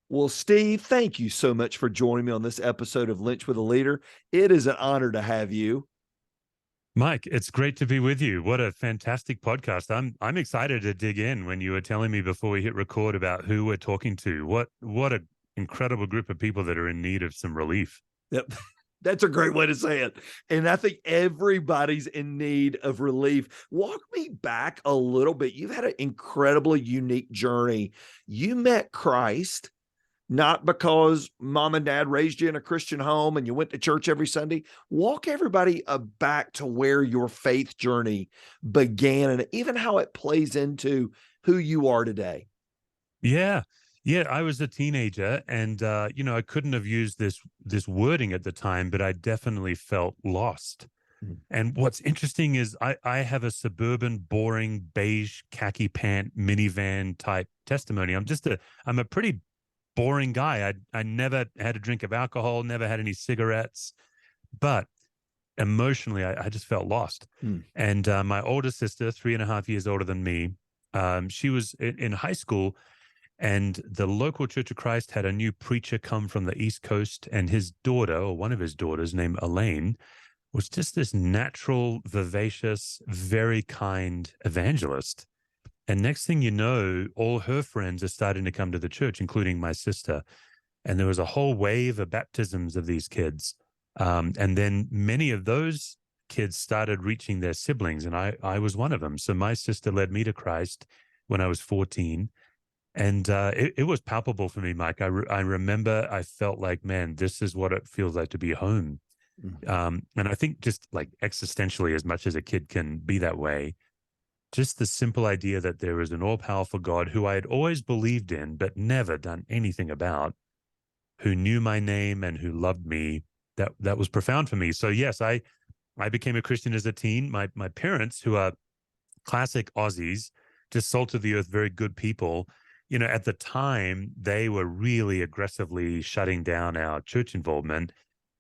Well, Steve, thank you so much for joining me on this episode of Lynch with a Leader. It is an honor to have you. Mike, it's great to be with you. What a fantastic podcast. I'm excited to dig in when you were telling me before we hit record about who we're talking to. What a incredible group of people that are in need of some relief. Yep. That's a great way to say it. And I think everybody's in need of relief. Walk me back a little bit. You've had an incredibly unique journey. You met Christ not because mom and dad raised you in a Christian home and you went to church every Sunday. Walk everybody back to where your faith journey began and even how it plays into who you are today. Yeah. Yeah, I was a teenager and I couldn't have used this wording at the time, but I definitely felt lost. Mm. And what's interesting is I have a suburban, boring, beige, khaki pant, minivan type testimony. I'm a pretty boring guy. I never had a drink of alcohol, never had any cigarettes, but emotionally, I just felt lost. Mm. And my older sister, 3.5 years older than me, she was in high school, and the local Church of Christ had a new preacher come from the East Coast, and his daughter, or one of his daughters, named Elaine, was just this natural, vivacious, very kind evangelist. And next thing you know, all her friends are starting to come to the church, including my sister. And there was a whole wave of baptisms of these kids. And then many of those kids started reaching their siblings, and I was one of them. So my sister led me to Christ when I was 14. And it was palpable for me, Mike. I remember I felt like, man, this is what it feels like to be home. And I think just like existentially, as much as a kid can be that way, just the simple idea that there is an all-powerful God who I had always believed in, but never done anything about, who knew my name and who loved me, that was profound for me. So yes, I became a Christian as a teen. My parents, who are classic Aussies, just salt of the earth, very good people, at the time, they were really aggressively shutting down our church involvement.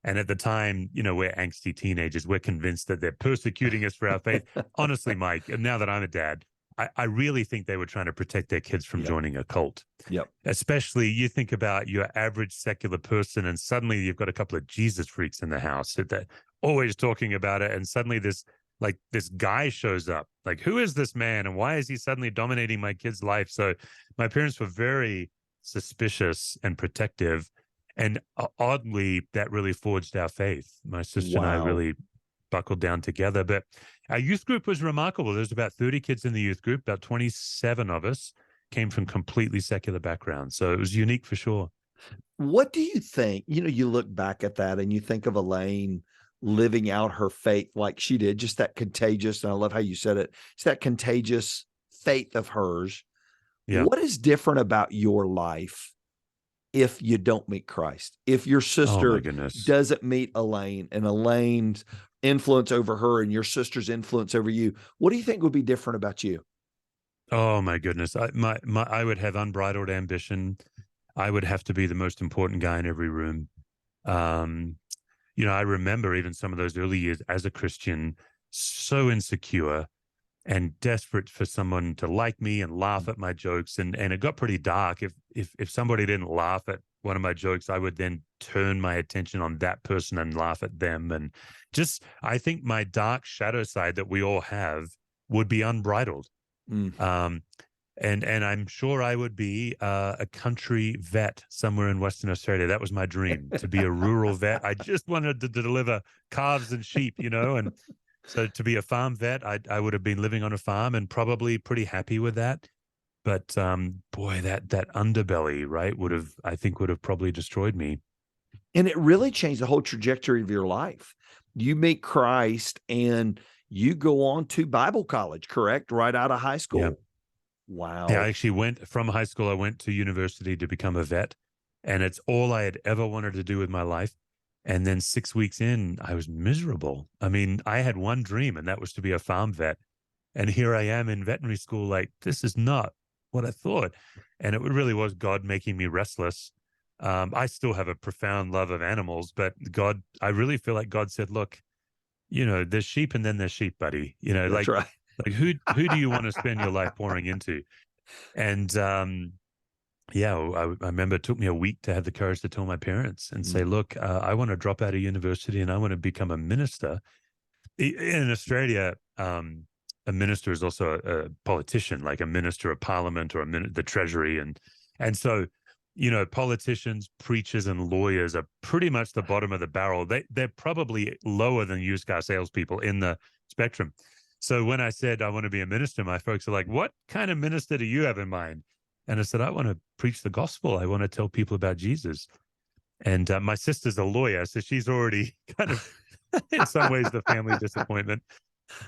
And at the time, we're angsty teenagers. We're convinced that they're persecuting us for our faith. Honestly, Mike, and now that I'm a dad, I really think they were trying to protect their kids from Yep. joining a cult. Yep. Especially, you think about your average secular person, and suddenly you've got a couple of Jesus freaks in the house that they're always talking about it. And suddenly this guy shows up. Like, who is this man? And why is he suddenly dominating my kid's life? So my parents were very suspicious and protective. And oddly, that really forged our faith. My sister and I Wow. really buckled down together. But our youth group was remarkable. There was about 30 kids in the youth group. About 27 of us came from completely secular backgrounds. So it was unique for sure. What do you think? You look back at that and you think of Elaine living out her faith like she did, just that contagious, and I love how you said it, it's that contagious faith of hers. Yeah. What is different about your life if you don't meet Christ? If your Oh my sister goodness. doesn't meet Elaine and Elaine's influence over her and your sister's influence over you, what do you think would be different about you? Oh my goodness. I would have unbridled ambition. I would have to be the most important guy in every room. Um, I remember even some of those early years as a Christian, so insecure and desperate for someone to like me and laugh at my jokes. And it got pretty dark. If somebody didn't laugh at one of my jokes, I would then turn my attention on that person and laugh at them. And just, I think my dark shadow side that we all have would be unbridled. Mm. And I'm sure I would be a country vet somewhere in Western Australia. That was my dream, to be a rural vet. I just wanted to deliver calves and sheep, and so to be a farm vet, I would have been living on a farm and probably pretty happy with that. But boy, that underbelly, right, I think would have probably destroyed me. And it really changed the whole trajectory of your life. You meet Christ and you go on to Bible college, correct? Right out of high Yeah. school. Yeah, Wow. I actually went from high school. I went to university to become a vet, and it's all I had ever wanted to do with my life. And then 6 weeks in, I was miserable. I mean, I had one dream, and that was to be a farm vet. And here I am in veterinary school, like, this is not what I thought. And it really was God making me restless. I still have a profound love of animals, but I really feel like God said, look, there's sheep and then there's sheep, buddy. That's right. Like who do you want to spend your life pouring into? And yeah, I remember it took me a week to have the courage to tell my parents and say, Mm. look, I want to drop out of university and I want to become a minister. In Australia, a minister is also a politician, like a minister of parliament or the treasury. And so, politicians, preachers, and lawyers are pretty much the bottom of the barrel. They're probably lower than used car salespeople in the spectrum. So when I said I want to be a minister, my folks are like, what kind of minister do you have in mind? And I said, I want to preach the gospel. I want to tell people about Jesus. And my sister's a lawyer, so she's already kind of, in some ways, the family disappointment.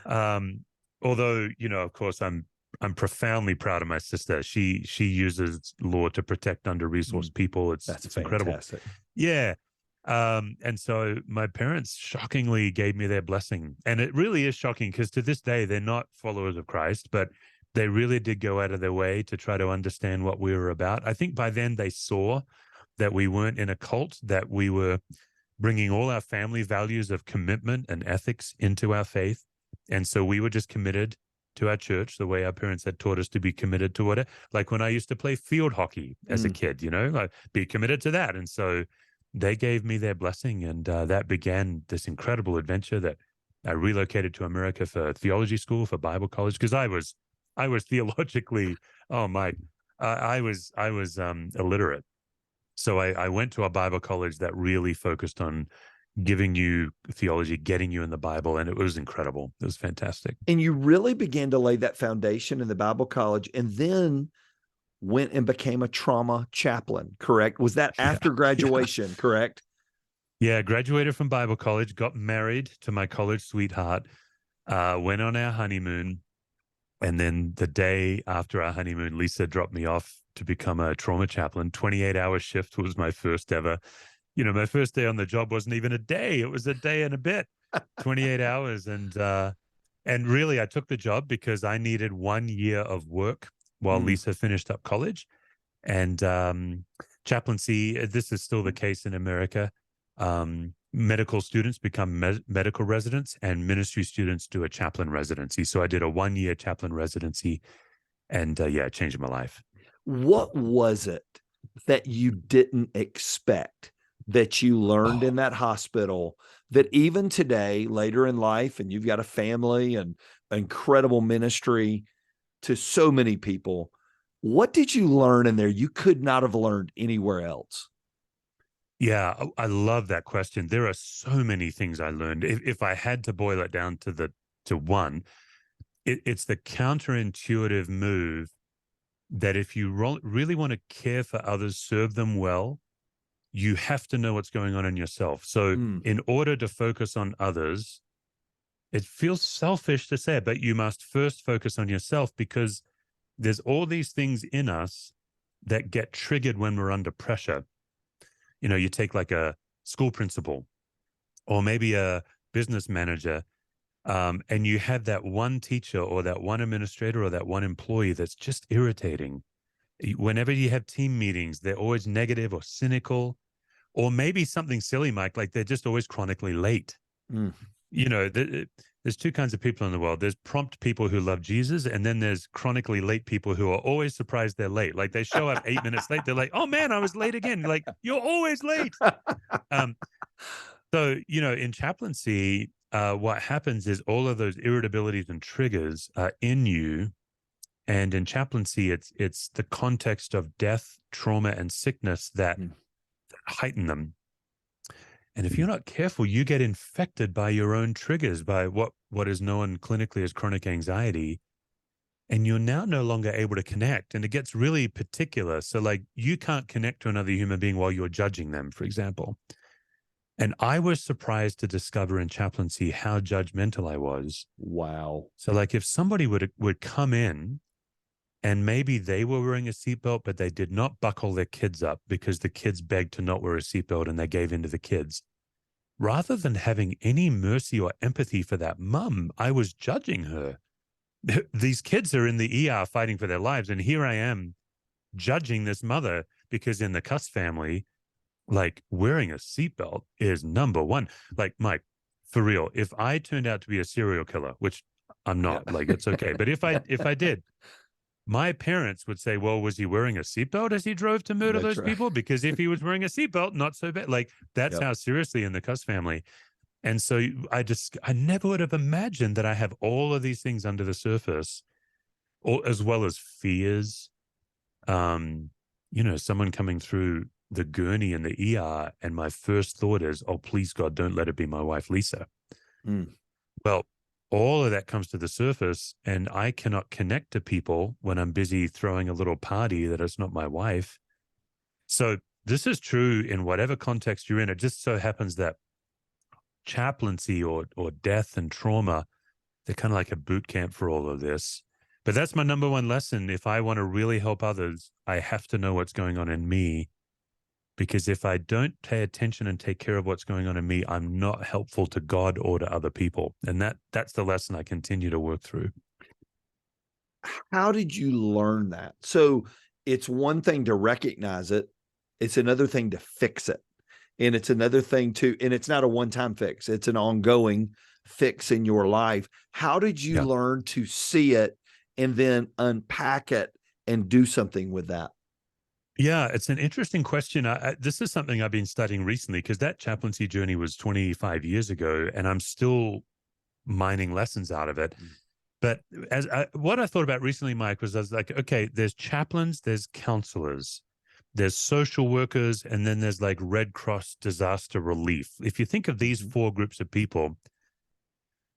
Um, Although, of course, I'm profoundly proud of my sister. She uses law to protect under-resourced Mm. people. That's It's incredible. fantastic. Yeah. And so my parents shockingly gave me their blessing. And it really is shocking because to this day, they're not followers of Christ, but they really did go out of their way to try to understand what we were about. I think by then they saw that we weren't in a cult, that we were bringing all our family values of commitment and ethics into our faith. And so we were just committed to our church the way our parents had taught us to be committed to what, like when I used to play field hockey as a Mm. kid, like be committed to that. And so they gave me their blessing. And that began this incredible adventure that I relocated to America for theology school, for Bible college, because I was theologically, oh my, I was illiterate. So I went to a Bible college that really focused on giving you theology, getting you in the Bible, and it was incredible. It was fantastic. And you really began to lay that foundation in the Bible college and then went and became a trauma chaplain, correct? Was that Yeah, after yeah, graduation, correct? yeah. Graduated from Bible college, got married to my college sweetheart, went on our honeymoon, and then the day after our honeymoon, Lisa dropped me off to become a trauma chaplain. 28-hour shift was my first ever. My first day on the job wasn't even a day; it was a day and a bit. 28 hours, and really, I took the job because I needed 1 year of work while Mm. Lisa finished up college. And chaplaincy, this is still the case in America. Medical students become medical residents, and ministry students do a chaplain residency. So I did a 1 year chaplain residency, and yeah, it changed my life. What was it that you didn't expect that you learned Oh, in that hospital that even today, later in life, and you've got a family and incredible ministry to so many people, what did you learn in there you could not have learned anywhere else? yeah, I love that question. There are so many things I learned. If I had to boil it down to one, it's the counterintuitive move that if you really want to care for others, serve them well, you have to know what's going on in yourself. So, Mm. in order to focus on others, it feels selfish to say it, but you must first focus on yourself because there's all these things in us that get triggered when we're under pressure. You take like a school principal or maybe a business manager, and you have that one teacher or that one administrator or that one employee that's just irritating. Whenever you have team meetings, they're always negative or cynical, or maybe something silly, Mike, like they're just always chronically late. Mm. There's two kinds of people in the world. There's prompt people who love Jesus, and then there's chronically late people who are always surprised they're late. Like they show up 8 minutes late. They're like, oh man, I was late again. You're like, you're always late. Um, so, in chaplaincy, what happens is all of those irritabilities and triggers are in you. And in chaplaincy, it's the context of death, trauma, and sickness that Mm. heighten them. And if you're not careful, you get infected by your own triggers, by what is known clinically as chronic anxiety. And you're now no longer able to connect. And it gets really particular. So, like, you can't connect to another human being while you're judging them, for example. And I was surprised to discover in chaplaincy how judgmental I was. Wow. So, like, if somebody would come in and maybe they were wearing a seatbelt, but they did not buckle their kids up because the kids begged to not wear a seatbelt and they gave in to the kids. Rather than having any mercy or empathy for that mum, I was judging her. These kids are in the ER fighting for their lives. And here I am judging this mother because in the Cuss family, like wearing a seatbelt is number one. Like, Mike, for real, if I turned out to be a serial killer, which I'm Yeah. not, like, it's okay. But if I did, my parents would say, well, was he wearing a seatbelt as he drove to murder That's those right. people? Because if he was wearing a seatbelt, not so bad. Like, that's Yep. how seriously in the Cuss family. And so I never would have imagined that I have all of these things under the surface, or as well as fears. Um, someone coming through the gurney in the ER, and my first thought is, oh, please God, don't let it be my wife, Lisa. Mm. Well, all of that comes to the surface, and I cannot connect to people when I'm busy throwing a little party that is not my wife. So this is true in whatever context you're in. It just so happens that chaplaincy or death and trauma, they're kind of like a boot camp for all of this. But that's my number one lesson. If I want to really help others, I have to know what's going on in me. Because if I don't pay attention and take care of what's going on in me, I'm not helpful to God or to other people. And that's the lesson I continue to work through. How did you learn that? So it's one thing to recognize it. It's another thing to fix it. And it's another thing and it's not a one-time fix. It's an ongoing fix in your life. How did you Yeah. learn to see it and then unpack it and do something with that? Yeah, it's an interesting question. This is something I've been studying recently, because that chaplaincy journey was 25 years ago, and I'm still mining lessons out of it. But what I thought about recently, Mike, was I was like, okay, there's chaplains, there's counselors, there's social workers, and then there's like Red Cross disaster relief. If you think of these four groups of people,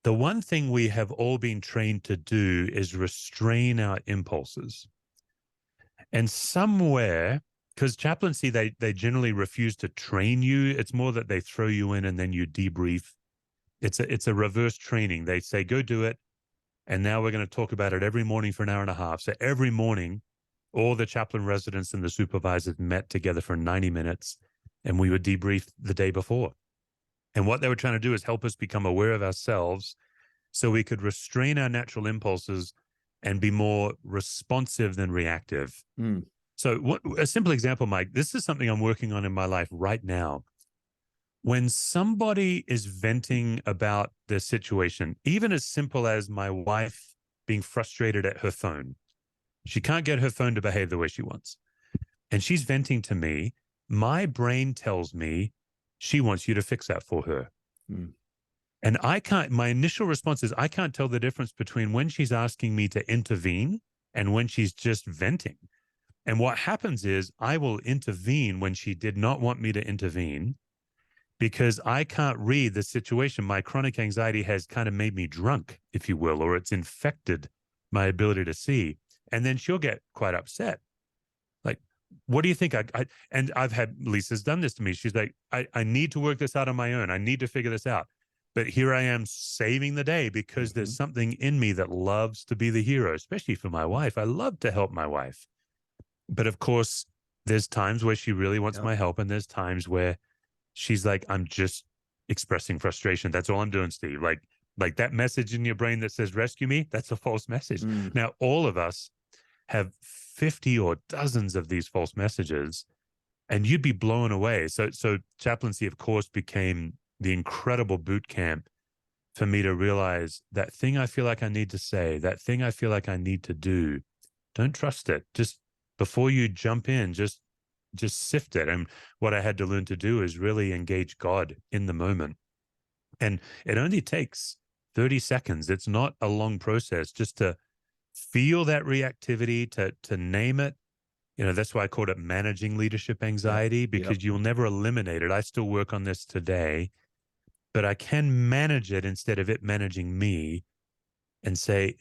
the one thing we have all been trained to do is restrain our impulses. And somewhere, because chaplaincy, they generally refuse to train you. It's more that they throw you in and then you debrief. It's a reverse training. They say, go do it. And now we're going to talk about it every morning for an hour and a half. So every morning, all the chaplain residents and the supervisors met together for 90 minutes, and we would debrief the day before. And what they were trying to do is help us become aware of ourselves so we could restrain our natural impulses and be more responsive than reactive. Mm. So a simple example, Mike, this is something I'm working on in my life right now. When somebody is venting about their situation, even as simple as my wife being frustrated at her phone, she can't get her phone to behave the way she wants, and she's venting to me, my brain tells me she wants you to fix that for her. Mm. And my initial response is I can't tell the difference between when she's asking me to intervene and when she's just venting. And what happens is I will intervene when she did not want me to intervene, because I can't read the situation. My chronic anxiety has kind of made me drunk, if you will, or it's infected my ability to see. And then she'll get quite upset. Like, what do you think? And I've had, Lisa's done this to me. She's like, I need to work this out on my own. I need to figure this out. But here I am saving the day because there's something in me that loves to be the hero, especially for my wife. I love to help my wife. But of course, there's times where she really wants my help. And there's times where she's like, I'm just expressing frustration. That's all I'm doing, Steve. Like that message in your brain that says, rescue me, that's a false message. Mm. Now, all of us have 50 or dozens of these false messages, and you'd be blown away. So chaplaincy, of course, became the incredible boot camp for me to realize that thing I feel like I need to say, that thing I feel like I need to do, don't trust it. Just before you jump in, just sift it. And what I had to learn to do is really engage God in the moment. And it only takes 30 seconds. It's not a long process, just to feel that reactivity, to name it. That's why I called it managing leadership anxiety, because you'll never eliminate it. I still work on this today, but I can manage it instead of it managing me, and say,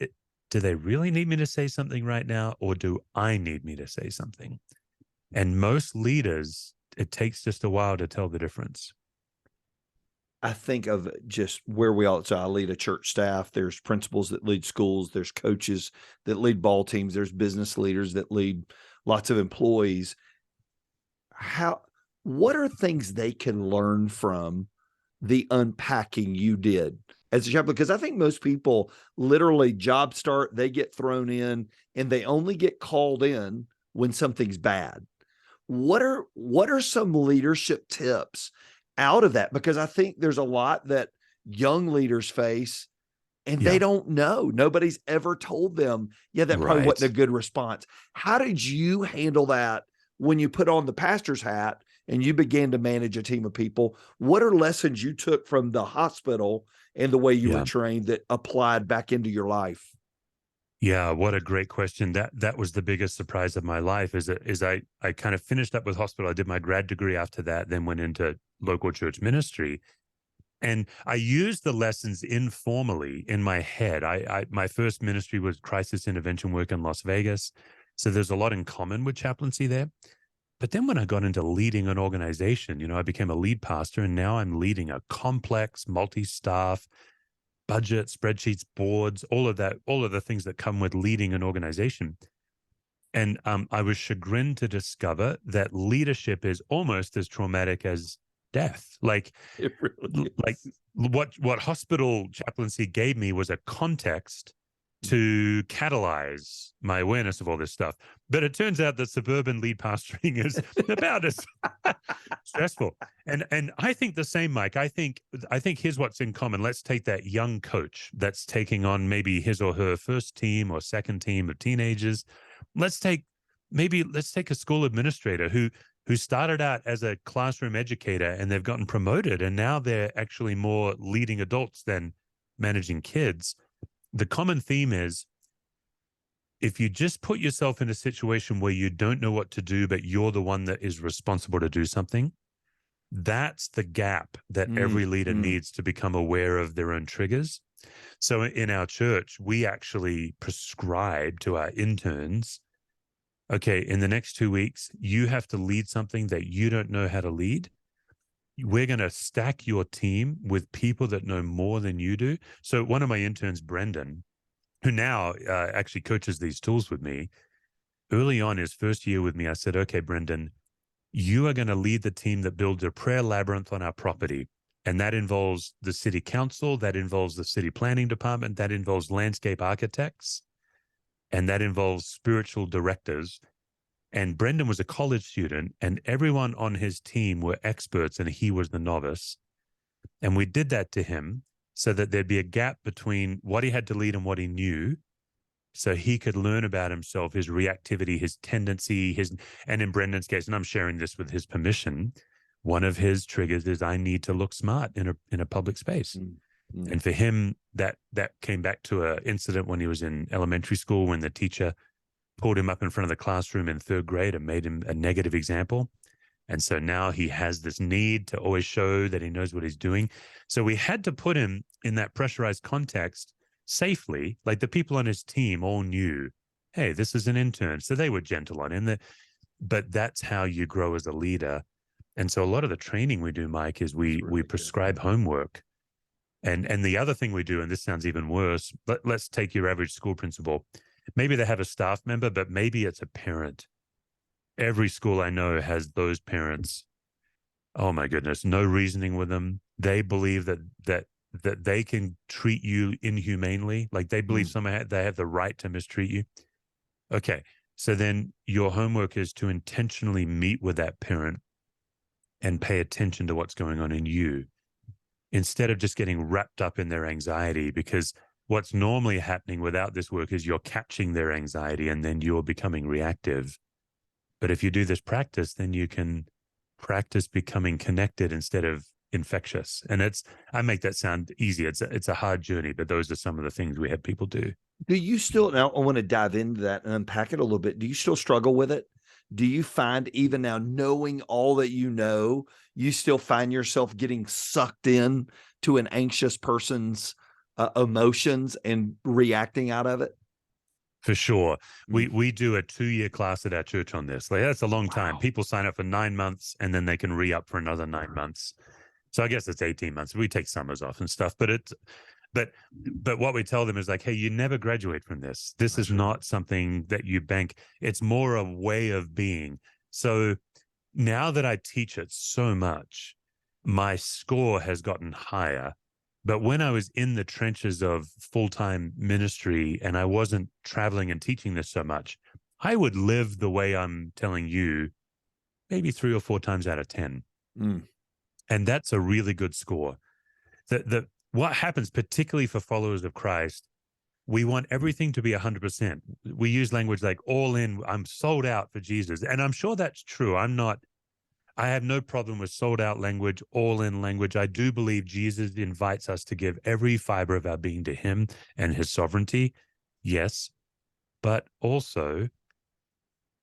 do they really need me to say something right now? Or do I need me to say something? And most leaders, it takes just a while to tell the difference. I think of just where so I lead a church staff. There's principals that lead schools. There's coaches that lead ball teams. There's business leaders that lead lots of employees. What are things they can learn from the unpacking you did as a chaplain? Because I think most people literally job start, they get thrown in, and they only get called in when something's bad. What are some leadership tips out of that? Because I think there's a lot that young leaders face and they Yeah. don't know. Nobody's ever told them, yeah, that probably wasn't a Right. good response. How did you handle that when you put on the pastor's hat and you began to manage a team of people? What are lessons you took from the hospital and the way you were Yeah. trained that applied back into your life? Yeah, what a great question. That was the biggest surprise of my life is I kind of finished up with hospital. I did my grad degree after that, then went into local church ministry. And I used the lessons informally in my head. I my first ministry was crisis intervention work in Las Vegas. So there's a lot in common with chaplaincy there. But then when I got into leading an organization, I became a lead pastor, and now I'm leading a complex, multi-staff budget, spreadsheets, boards, all of that, all of the things that come with leading an organization. And I was chagrined to discover that leadership is almost as traumatic as death. It really Like is. what hospital chaplaincy gave me was a context to catalyze my awareness of all this stuff. But it turns out that suburban lead pastoring is about as stressful. And I think the same, Mike. I think here's what's in common. Let's take that young coach that's taking on maybe his or her first team or second team of teenagers. Let's take a school administrator who started out as a classroom educator, and they've gotten promoted, and now they're actually more leading adults than managing kids. The common theme is, if you just put yourself in a situation where you don't know what to do, but you're the one that is responsible to do something, that's the gap that every leader Mm. needs to become aware of their own triggers. So in our church, we actually prescribe to our interns, okay, in the next 2 weeks, you have to lead something that you don't know how to lead. We're going to stack your team with people that know more than you do. So one of my interns, Brendan, who now actually coaches these tools with me, early on his first year with me, I said, okay, Brendan, you are going to lead the team that builds a prayer labyrinth on our property. And that involves the city council, that involves the city planning department, that involves landscape architects, and that involves spiritual directors. And Brendan was a college student, and everyone on his team were experts, and he was the novice. And we did that to him so that there'd be a gap between what he had to lead and what he knew, so he could learn about himself, his reactivity, his tendency, and in Brendan's case, and I'm sharing this with his permission, one of his triggers is I need to look smart in a public space. Mm. And for him, that came back to an incident when he was in elementary school, when the teacher pulled him up in front of the classroom in third grade and made him a negative example. And so now he has this need to always show that he knows what he's doing. So we had to put him in that pressurized context safely. Like, the people on his team all knew, hey, this is an intern. So they were gentle on him. But that's how you grow as a leader. And so a lot of the training we do, Mike, is we prescribe homework. And the other thing we do, and this sounds even worse, let's take your average school principal. Maybe they have a staff member, but maybe it's a parent. Every school I know has those parents. Oh my goodness, no reasoning with them. They believe that they can treat you inhumanely. Like, they believe somehow they have the right to mistreat you. Okay, so then your homework is to intentionally meet with that parent and pay attention to what's going on in you, instead of just getting wrapped up in their anxiety. Because what's normally happening without this work is you're catching their anxiety and then you're becoming reactive. But if you do this practice, then you can practice becoming connected instead of infectious. And I make that sound easy. It's a hard journey, but those are some of the things we have people do. Do you still, now I want to dive into that and unpack it a little bit. Do you still struggle with it? Do you find, even now knowing all that you still find yourself getting sucked in to an anxious person's emotions and reacting out of it? For sure. We do a 2-year class at our church on this. Like, that's a long time. Wow. People sign up for 9 months and then they can re-up for another 9 months. So I guess it's 18 months. We take summers off and stuff, but what we tell them is like, hey, you never graduate from this. This is not something that you bank. It's more a way of being. So now that I teach it so much, my score has gotten higher. But when I was in the trenches of full-time ministry and I wasn't traveling and teaching this so much, I would live the way I'm telling you maybe 3 or 4 times out of 10. Mm. And that's a really good score. what happens, particularly for followers of Christ, we want everything to be 100%. We use language like all in, I'm sold out for Jesus. And I'm sure that's true. I have no problem with sold out language, all in language. I do believe Jesus invites us to give every fiber of our being to him and his sovereignty. Yes. But also,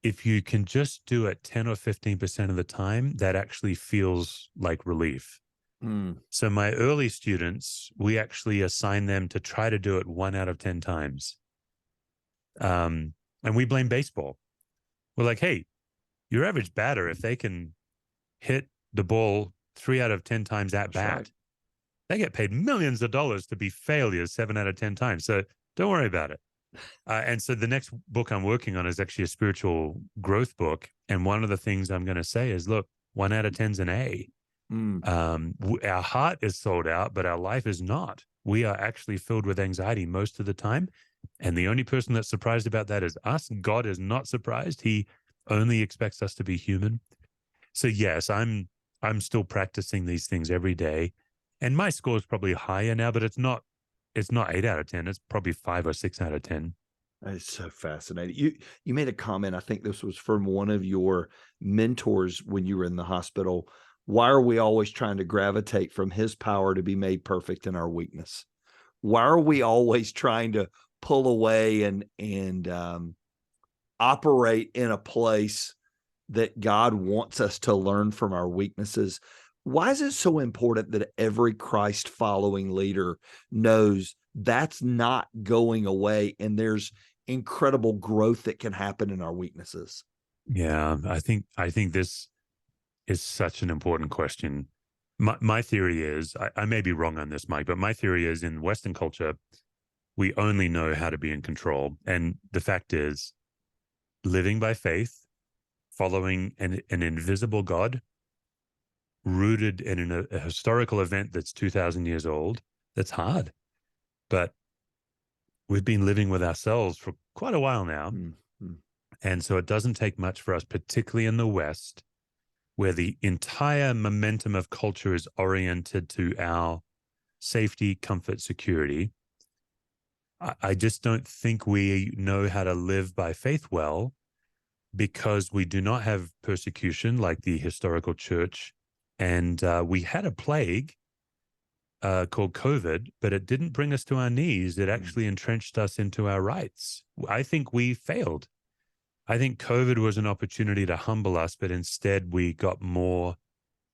if you can just do it 10 or 15% of the time, that actually feels like relief. Mm. So my early students, we actually assign them to try to do it 1 out of 10 times. And we blame baseball. We're like, hey, your average batter, if they can hit the ball 3 out of 10 times at bat, right. they get paid millions of dollars to be failures 7 out of 10 times. So don't worry about it. And so the next book I'm working on is actually a spiritual growth book. And one of the things I'm going to say is, look, 1 out of 10 is an A. Mm. Our heart is sold out, but our life is not. We are actually filled with anxiety most of the time. And the only person that's surprised about that is us. God is not surprised. He only expects us to be human. So yes, I'm still practicing these things every day. And my score is probably higher now, but it's not 8 out of 10. It's probably 5 or 6 out of 10. That is so fascinating. You made a comment, I think this was from one of your mentors when you were in the hospital. Why are we always trying to gravitate from his power to be made perfect in our weakness? Why are we always trying to pull away and operate in a place that God wants us to learn from our weaknesses? Why is it so important that every Christ following leader knows that's not going away and there's incredible growth that can happen in our weaknesses? Yeah, I think this is such an important question. My theory is, I may be wrong on this, Mike, but my theory is in Western culture, we only know how to be in control. And the fact is, living by faith, following an invisible God, rooted in a historical event that's 2,000 years old, that's hard. But we've been living with ourselves for quite a while now. Mm-hmm. And so it doesn't take much for us, particularly in the West, where the entire momentum of culture is oriented to our safety, comfort, security. I just don't think we know how to live by faith well, because we do not have persecution like the historical church. And we had a plague called COVID, but it didn't bring us to our knees. It actually entrenched us into our rights. I think we failed. I think COVID was an opportunity to humble us, but instead we got more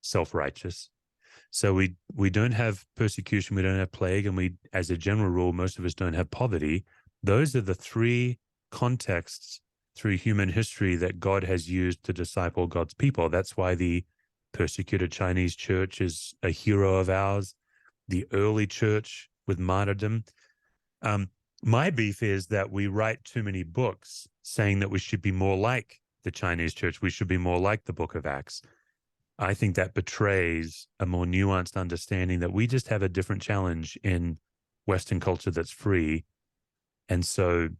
self-righteous. So we don't have persecution, we don't have plague, and we, as a general rule, most of us don't have poverty. Those are the three contexts through human history that God has used to disciple God's people. That's why the persecuted Chinese church is a hero of ours, the early church with martyrdom. My beef is that we write too many books saying that we should be more like the Chinese church. We should be more like the book of Acts. I think that betrays a more nuanced understanding that we just have a different challenge in Western culture that's free. And so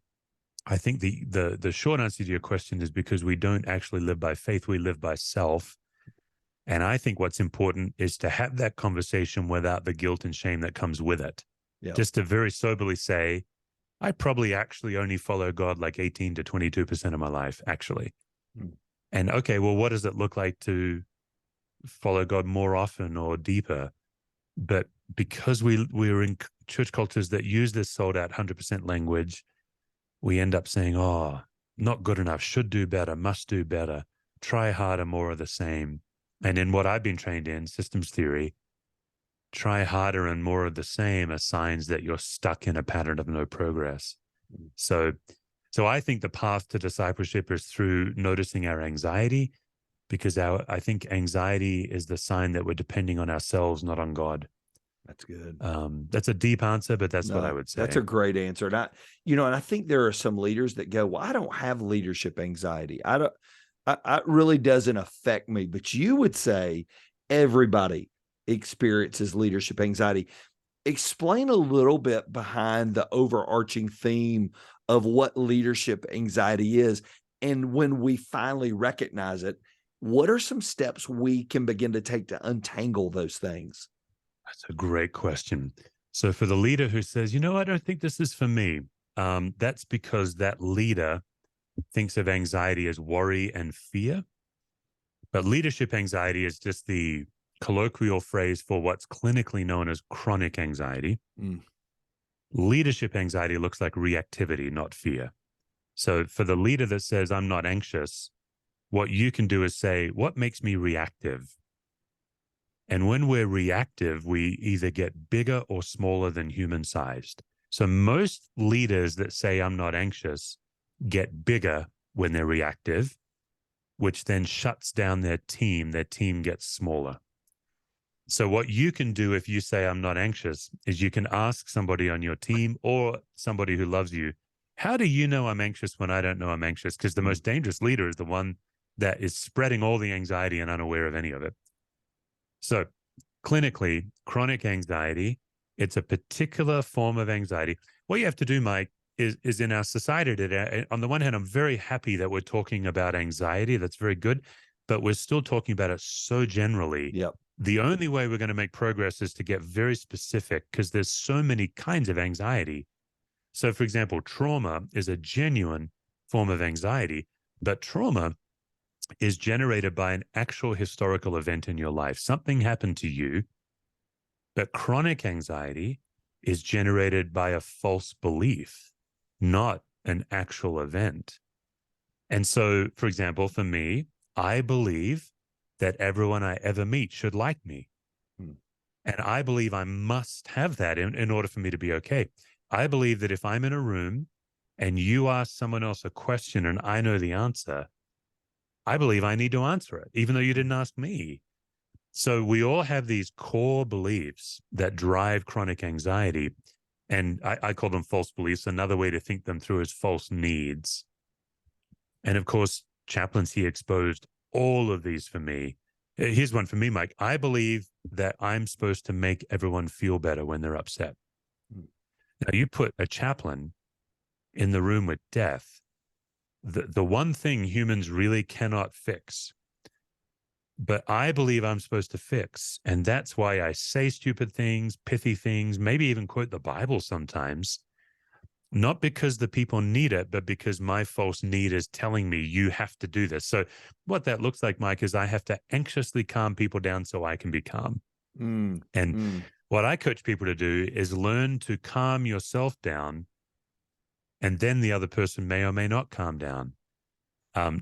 I think the short answer to your question is because we don't actually live by faith, we live by self. And I think what's important is to have that conversation without the guilt and shame that comes with it. Yeah. Just to very soberly say, I probably actually only follow God like 18 to 22% of my life, actually. Mm. And okay, well, what does it look like to follow God more often or deeper? But because we're in church cultures that use this sold out 100% language, we end up saying, oh, not good enough, should do better, must do better, try harder, more of the same. And in what I've been trained in, systems theory, try harder and more of the same are signs that you're stuck in a pattern of no progress. So I think the path to discipleship is through noticing our anxiety, because I think anxiety is the sign that we're depending on ourselves, not on God. That's good. That's a deep answer, but that's what I would say. That's a great answer. And I think there are some leaders that go, well, I don't have leadership anxiety. It really doesn't affect me. But you would say everybody experiences leadership anxiety. Explain a little bit behind the overarching theme of what leadership anxiety is. And when we finally recognize it, what are some steps we can begin to take to untangle those things? That's a great question. So for the leader who says, I don't think this is for me, that's because that leader thinks of anxiety as worry and fear. But leadership anxiety is just the colloquial phrase for what's clinically known as chronic anxiety. Mm. Leadership anxiety looks like reactivity, not fear. So for the leader that says, I'm not anxious, what you can do is say, what makes me reactive? And when we're reactive, we either get bigger or smaller than human sized. So most leaders that say, I'm not anxious, get bigger when they're reactive, which then shuts down their team. Their team gets smaller. So what you can do if you say, I'm not anxious, is you can ask somebody on your team or somebody who loves you, how do you know I'm anxious when I don't know I'm anxious? Because the most dangerous leader is the one that is spreading all the anxiety and unaware of any of it. So clinically, chronic anxiety, it's a particular form of anxiety. What you have to do, Mike, is in our society today, on the one hand, I'm very happy that we're talking about anxiety. That's very good. But we're still talking about it so generally. Yep. The only way we're going to make progress is to get very specific because there's so many kinds of anxiety. So, for example, trauma is a genuine form of anxiety, but trauma is generated by an actual historical event in your life. Something happened to you, but chronic anxiety is generated by a false belief, not an actual event. And so, for example, for me, I believe that everyone I ever meet should like me. And I believe I must have that in order for me to be okay. I believe that if I'm in a room and you ask someone else a question and I know the answer, I believe I need to answer it, even though you didn't ask me. So we all have these core beliefs that drive chronic anxiety. And I call them false beliefs. Another way to think them through is false needs. And of course, chaplains here exposed all of these for me. Here's one for me, Mike. I believe that I'm supposed to make everyone feel better when they're upset. Now, you put a chaplain in the room with death, the one thing humans really cannot fix, but I believe I'm supposed to fix. And that's why I say stupid things, pithy things, maybe even quote the Bible sometimes. Not because the people need it, but because my false need is telling me you have to do this. So what that looks like, Mike, is I have to anxiously calm people down so I can be calm. And what I coach people to do is learn to calm yourself down, and then the other person may or may not calm down.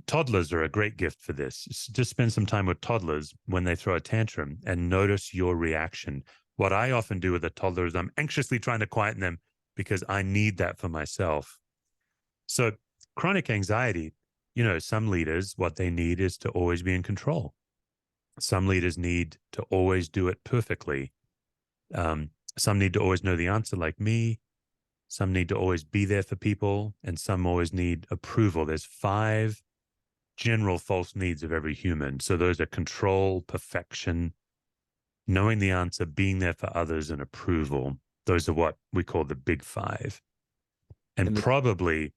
Toddlers are a great gift for this. Just spend some time with toddlers when they throw a tantrum and notice your reaction. What I often do with a toddler is I'm anxiously trying to quieten them because I need that for myself. So chronic anxiety, some leaders, what they need is to always be in control. Some leaders need to always do it perfectly. Some need to always know the answer like me. Some need to always be there for people, and some always need approval. There's 5 general false needs of every human. So those are control, perfection, knowing the answer, being there for others, and approval. Those are what we call the big 5. And probably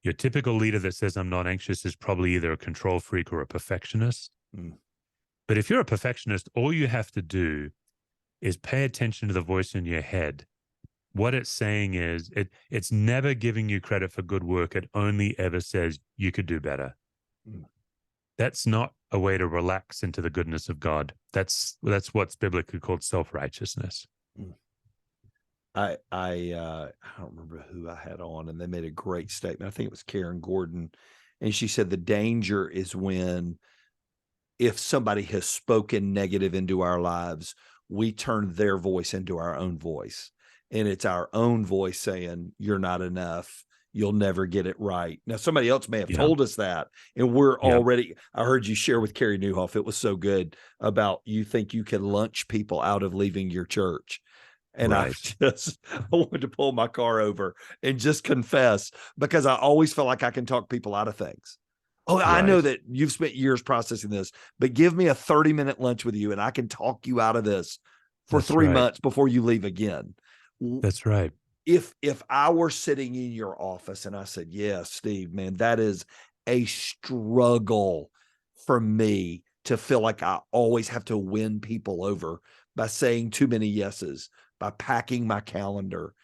your typical leader that says, I'm not anxious, is probably either a control freak or a perfectionist. But if you're a perfectionist, all you have to do is pay attention to the voice in your head. What it's saying is it's never giving you credit for good work. It only ever says you could do better. That's not a way to relax into the goodness of God. That's what's biblically called self-righteousness. I don't remember who I had on, and they made a great statement. I think it was Karen Gordon, and she said the danger is if somebody has spoken negative into our lives, we turn their voice into our own voice, and it's our own voice saying you're not enough. You'll never get it right. Now, somebody else may have told us that, and we're already, I heard you share with Carrie Newhoff. It was so good about you think you can lunch people out of leaving your church. And I wanted to pull my car over and just confess, because I always feel like I can talk people out of things. Oh, I know that you've spent years processing this, but give me a 30-minute lunch with you and I can talk you out of this for 3 months before you leave again. That's right. If I were sitting in your office and I said, yeah, Steve, man, that is a struggle for me to feel like I always have to win people over by saying too many yeses. by packing my calendar.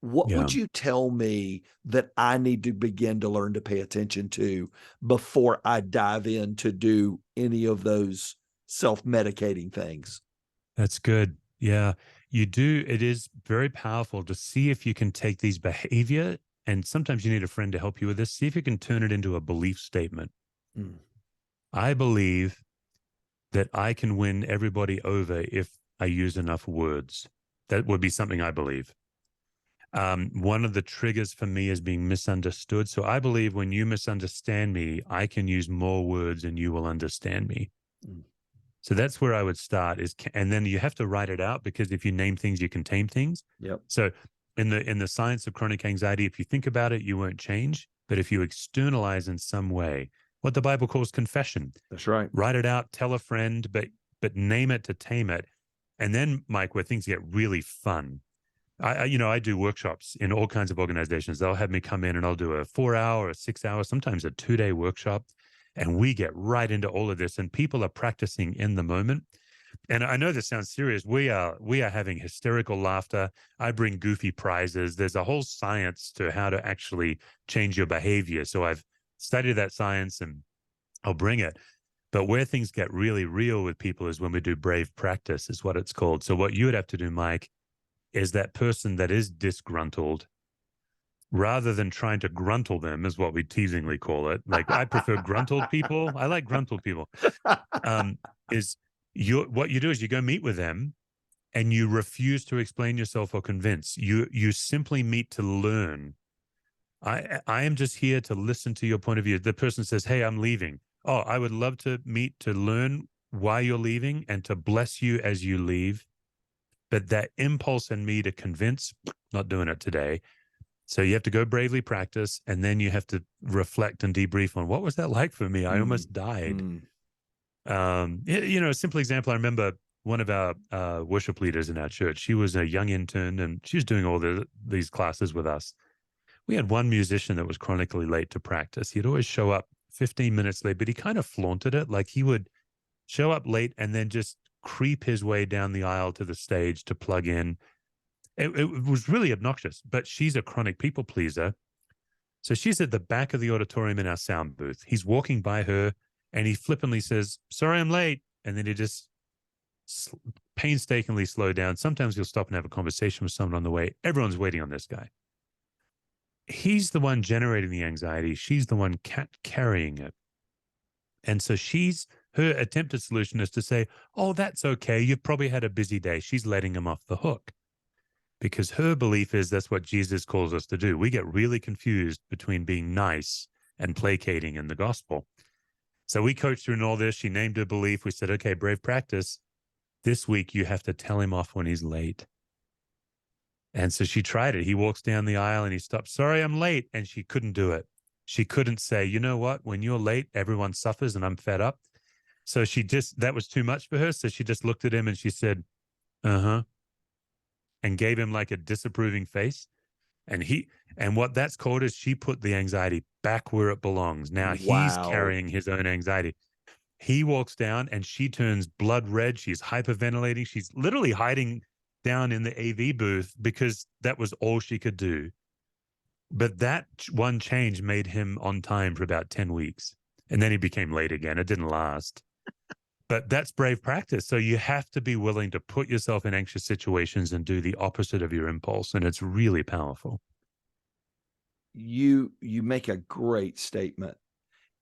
What Yeah. would you tell me that I need to begin to learn to pay attention to before I dive in to do any of those self-medicating things? That's good. Yeah. You do. It is very powerful to see if you can take these behavior, and sometimes you need a friend to help you with this. See if you can turn it into a belief statement. Mm. I believe that I can win everybody over if I use enough words. That would be something I believe. One of the triggers for me is being misunderstood. So I believe when you misunderstand me, I can use more words and you will understand me. Mm. So that's where I would start and then you have to write it out, because if you name things, you can tame things. Yep. So in the science of chronic anxiety, if you think about it, you won't change. But if you externalize in some way, what the Bible calls confession, That's right. write it out, tell a friend, but name it to tame it. And then, Mike, where things get really fun. I do workshops in all kinds of organizations. They'll have me come in and I'll do a 4 hour, a 6 hour, sometimes a 2 day workshop. And we get right into all of this, and people are practicing in the moment. And I know this sounds serious. We are having hysterical laughter. I bring goofy prizes. There's a whole science to how to actually change your behavior. So I've studied that science and I'll bring it. But where things get really real with people is when we do brave practice, is what it's called. So what you would have to do, Mike, is that person that is disgruntled, rather than trying to gruntle them, is what we teasingly call it. Like, I prefer gruntled people. I like gruntled people. Is what you do is you go meet with them and you refuse to explain yourself or convince. You simply meet to learn. I am just here to listen to your point of view. The person says, "Hey, I'm leaving." Oh, I would love to meet to learn why you're leaving and to bless you as you leave. But that impulse in me to convince, not doing it today. So you have to go bravely practice, and then you have to reflect and debrief on what was that like for me? I almost died. A simple example. I remember one of our worship leaders in our church. She was a young intern, and she was doing all these classes with us. We had one musician that was chronically late to practice. He'd always show up 15 minutes late, but he kind of flaunted it. Like, he would show up late and then just creep his way down the aisle to the stage to plug in. It was really obnoxious, but she's a chronic people pleaser. So she's at the back of the auditorium in our sound booth. He's walking by her and he flippantly says, "Sorry, I'm late." And then he just painstakingly slow down. Sometimes he'll stop and have a conversation with someone on the way. Everyone's waiting on this guy. He's the one generating the anxiety. She's the one carrying it. And so her attempted solution is to say, "Oh, that's okay. You've probably had a busy day." She's letting him off the hook, because her belief is that's what Jesus calls us to do. We get really confused between being nice and placating in the gospel. So we coached her in all this. She named her belief. We said, "Okay, brave practice. This week, you have to tell him off when he's late." And so she tried it. He walks down the aisle and he stops. "Sorry, I'm late." And she couldn't do it. She couldn't say, "You know what? When you're late, everyone suffers and I'm fed up." So that was too much for her. So she just looked at him and she said, "Uh-huh," and gave him like a disapproving face. And what that's called is she put the anxiety back where it belongs. Now he's Wow. carrying his own anxiety. He walks down and she turns blood red. She's hyperventilating. She's literally hiding down in the AV booth because that was all she could do. But that one change made him on time for about 10 weeks. And then he became late again. It didn't last. But that's brave practice. So you have to be willing to put yourself in anxious situations and do the opposite of your impulse. And it's really powerful. You make a great statement,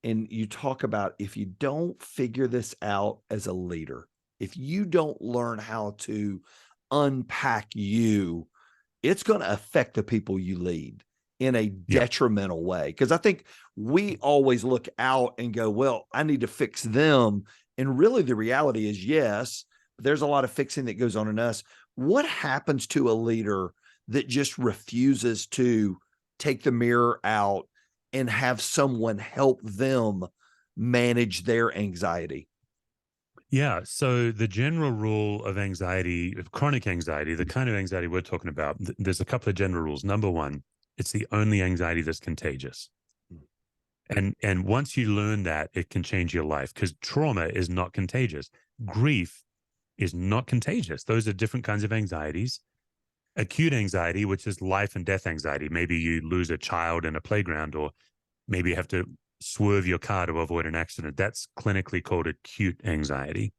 and you talk about, if you don't figure this out as a leader, if you don't learn how to unpack you, it's going to affect the people you lead in a Yeah. detrimental way. Because I think we always look out and go, "Well, I need to fix them." And really the reality is, yes, there's a lot of fixing that goes on in us. What happens to a leader that just refuses to take the mirror out and have someone help them manage their anxiety? Yeah. So the general rule of anxiety, of chronic anxiety, the kind of anxiety we're talking about, there's a couple of general rules. Number one, it's the only anxiety that's contagious. And once you learn that, it can change your life, because trauma is not contagious. Grief is not contagious. Those are different kinds of anxieties. acute anxiety, which is life and death anxiety. Maybe you lose a child in a playground, or maybe you have to swerve your car to avoid an accident. That's clinically called acute anxiety.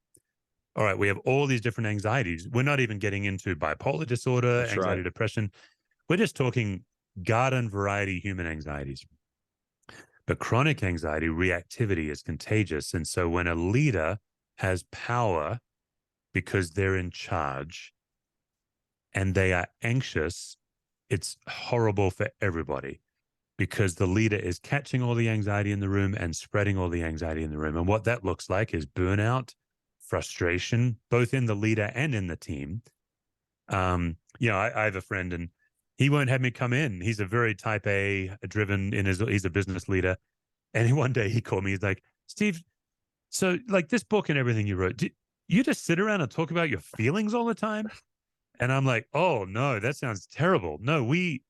All right, we have all these different anxieties. We're not even getting into bipolar disorder, That's anxiety, right. depression. We're just talking garden variety human anxieties. But chronic anxiety, reactivity is contagious. And so when a leader has power because they're in charge and they are anxious, it's horrible for everybody, because the leader is catching all the anxiety in the room and spreading all the anxiety in the room. And what that looks like is burnout, frustration, both in the leader and in the team. I have a friend, and he won't have me come in. He's a very type A driven he's a business leader. And one day he called me. He's like, Steve, so like this book and everything you wrote, you just sit around and talk about your feelings all the time? And I'm like, oh no, that sounds terrible. No, we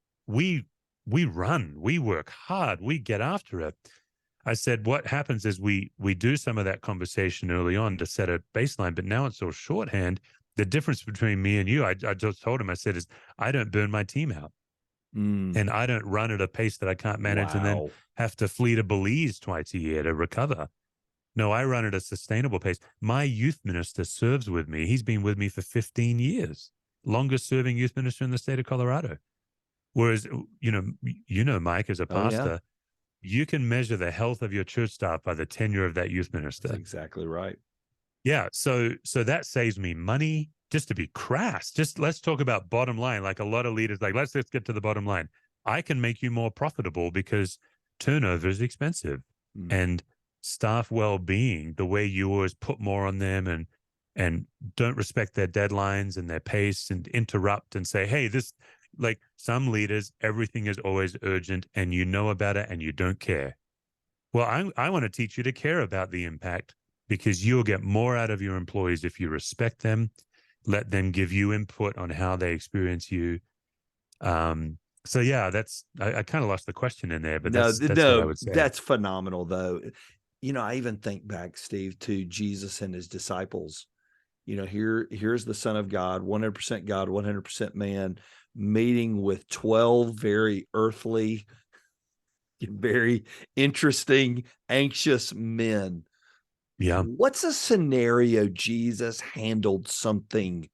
run, we work hard, we get after it. I said, what happens is we do some of that conversation early on to set a baseline, but now it's all shorthand. The difference between me and you, I just told him, I said, is I don't burn my team out. Mm. And I don't run at a pace that I can't manage and then Wow. have to flee to Belize twice a year to recover. No, I run at a sustainable pace. My youth minister serves with me. He's been with me for 15 years, longest serving youth minister in the state of Colorado. Whereas, Mike, as a Oh, yeah. pastor, you can measure the health of your church staff by the tenure of that youth That's minister. exactly right. Yeah. So that saves me money. Just to be crass, just let's talk about bottom line. Like a lot of leaders, like, let's get to the bottom line. I can make you more profitable because turnover is expensive. Mm. And staff well-being, the way you always put more on them and don't respect their deadlines and their pace and interrupt and say, hey, this, like some leaders, everything is always urgent and you know about it and you don't care. Well, I want to teach you to care about the impact, because you'll get more out of your employees if you respect them, let them give you input on how they experience you. So yeah, I kind of lost the question in there, but that's what I would say. That's phenomenal though. I even think back, Steve, to Jesus and his disciples. Here's the Son of God, 100% God, 100% man, meeting with 12 very earthly, very interesting, anxious men. Yeah. What's a scenario Jesus handled something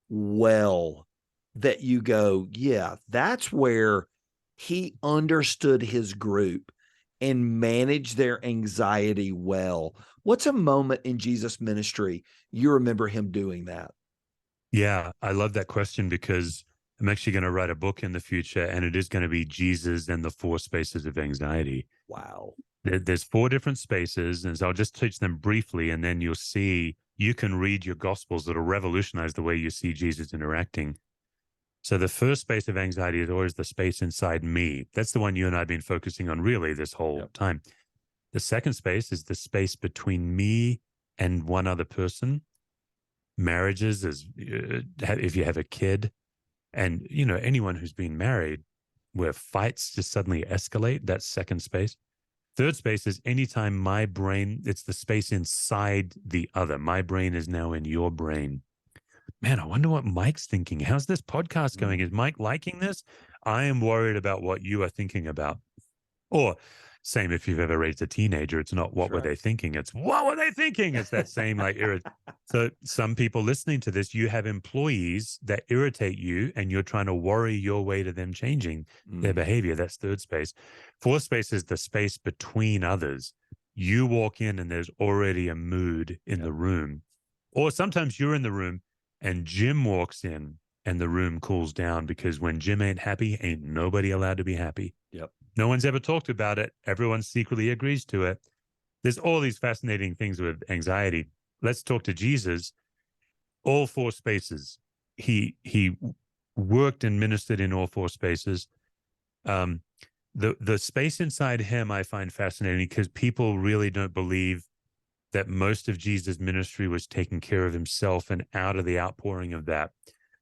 well that you go, yeah, that's where he understood his group and managed their anxiety well? What's a moment in Jesus' ministry you remember him doing that? Yeah, I love that question, because I'm actually going to write a book in the future, and it is going to be Jesus and the 4 spaces of anxiety. Wow. There's 4 different spaces, and so I'll just teach them briefly, and then you'll see, you can read your gospels that'll revolutionize the way you see Jesus interacting. So the first space of anxiety is always the space inside me. That's the one you and I have been focusing on really this whole time. The second space is the space between me and one other person. Marriages is if you have a kid, and anyone who's been married where fights just suddenly escalate, that's second space. Third space is anytime my brain, it's the space inside the other. My brain is now in your brain. Man, I wonder what Mike's thinking. How's this podcast going? Is Mike liking this? I am worried about what you are thinking about. Or same if you've ever raised a teenager, it's not what were they thinking, it's what were they thinking? It's that same like So some people listening to this, you have employees that irritate you and you're trying to worry your way to them changing their behavior. That's third space. Fourth space is the space between others. You walk in and there's already a mood in the room. Or sometimes you're in the room and Jim walks in and the room cools down, because when Jim ain't happy, ain't nobody allowed to be happy. Yep. No one's ever talked about it. Everyone secretly agrees to it. There's all these fascinating things with anxiety. Let's talk to Jesus. All 4 spaces. He worked and ministered in all 4 spaces. The space inside him I find fascinating, because people really don't believe that most of Jesus' ministry was taking care of himself and out of the outpouring of that.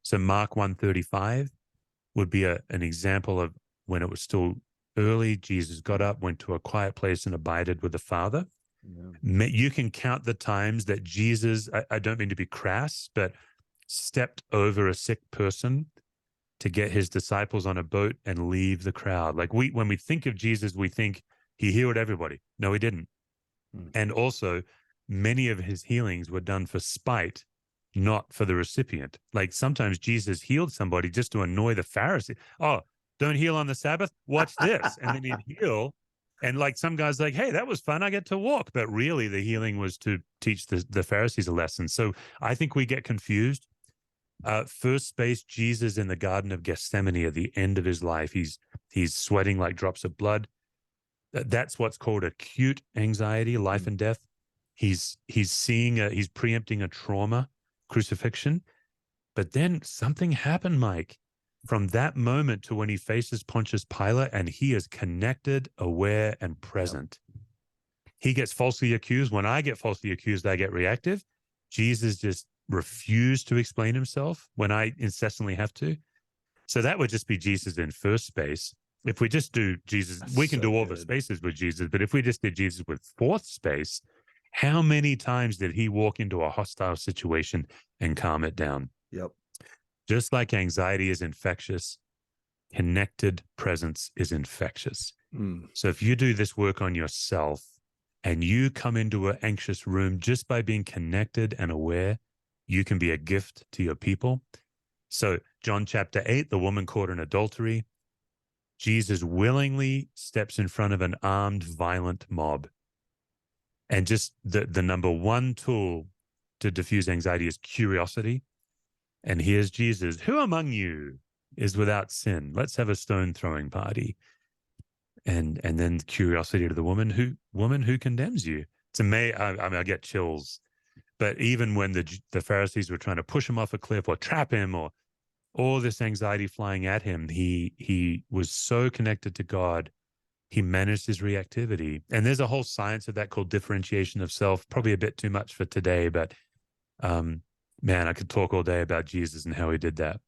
So Mark 1:35 would be an example of when it was still early. Jesus got up, went to a quiet place and abided with the Father. Yeah. You can count the times that Jesus, I don't mean to be crass, but stepped over a sick person to get his disciples on a boat and leave the crowd. Like when we think of Jesus, we think he healed everybody. No, he didn't. And also, many of his healings were done for spite, not for the recipient. Like sometimes Jesus healed somebody just to annoy the Pharisee. Oh, don't heal on the Sabbath? Watch this. And then he'd heal. And like some guys like, hey, that was fun. I get to walk. But really the healing was to teach the Pharisees a lesson. So I think we get confused. First space, Jesus in the Garden of Gethsemane at the end of his life. He's sweating like drops of blood. That's what's called acute anxiety, life and death. He's preempting a trauma, crucifixion. But then something happened, Mike, from that moment to when he faces Pontius Pilate, and he is connected, aware, and present. He gets falsely accused. When I get falsely accused, I get reactive. Jesus just refused to explain himself when I incessantly have to. So that would just be Jesus in first space. If we just do Jesus, we can do all the spaces with Jesus, but if we just did Jesus with fourth space, how many times did he walk into a hostile situation and calm it down? Yep. Just like anxiety is infectious, connected presence is infectious. So if you do this work on yourself and you come into an anxious room just by being connected and aware, you can be a gift to your people. So John chapter 8, the woman caught in adultery, Jesus willingly steps in front of an armed, violent mob. And just the number one tool to diffuse anxiety is curiosity. And here's Jesus. Who among you is without sin? Let's have a stone throwing party. And then curiosity to the woman who condemns you? It's amazing. I mean, I get chills. But even when the Pharisees were trying to push him off a cliff or trap him, or all this anxiety flying at him, he was so connected to God, he managed his reactivity. And there's a whole science of that called differentiation of self, probably a bit too much for today, but man, I could talk all day about Jesus and how he did that.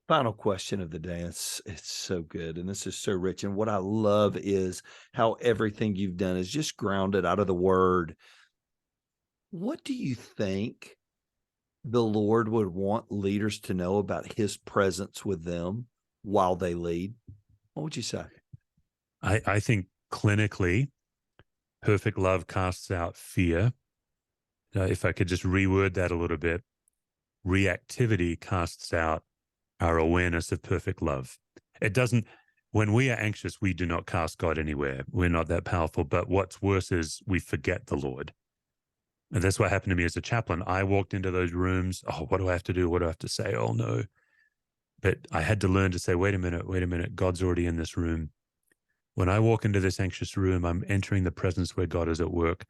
Final question of the day. It's so good. And this is so rich. And what I love is how everything you've done is just grounded out of the word. What do you think the Lord would want leaders to know about his presence with them while they lead? What would you say? I think clinically, perfect love casts out fear. If I could just reword that a little bit, reactivity casts out our awareness of perfect love. It doesn't, when we are anxious, we do not cast God anywhere. We're not that powerful. But what's worse is we forget the Lord. And that's what happened to me as a chaplain. I walked into those rooms. Oh, what do I have to do? What do I have to say? Oh, no. But I had to learn to say, wait a minute. God's already in this room. When I walk into this anxious room, I'm entering the presence where God is at work.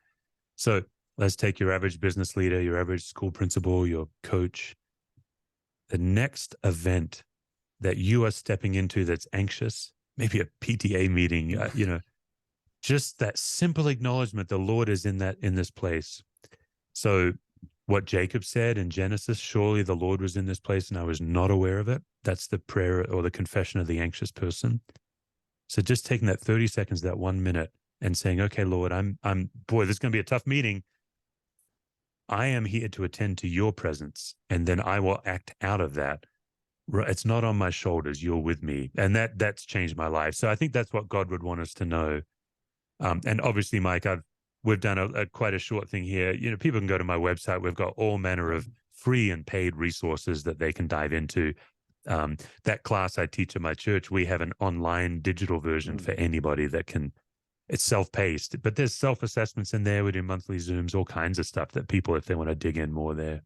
So let's take your average business leader, your average school principal, your coach. The next event that you are stepping into that's anxious, maybe a PTA meeting, just that simple acknowledgement, the Lord is in this place. So what Jacob said in Genesis, surely the Lord was in this place and I was not aware of it. That's the prayer or the confession of the anxious person. So just taking that 30 seconds, that 1 minute, and saying, okay, Lord, boy, this is going to be a tough meeting. I am here to attend to your presence, and then I will act out of that. It's not on my shoulders. You're with me. And that's changed my life. So I think that's what God would want us to know. And obviously, Mike, we've done quite a short thing here. People can go to my website. We've got all manner of free and paid resources that they can dive into. That class I teach at my church, we have an online digital version for anybody that can. It's self-paced, but there's self-assessments in there. We do monthly Zooms, all kinds of stuff that people, if they want to dig in more there.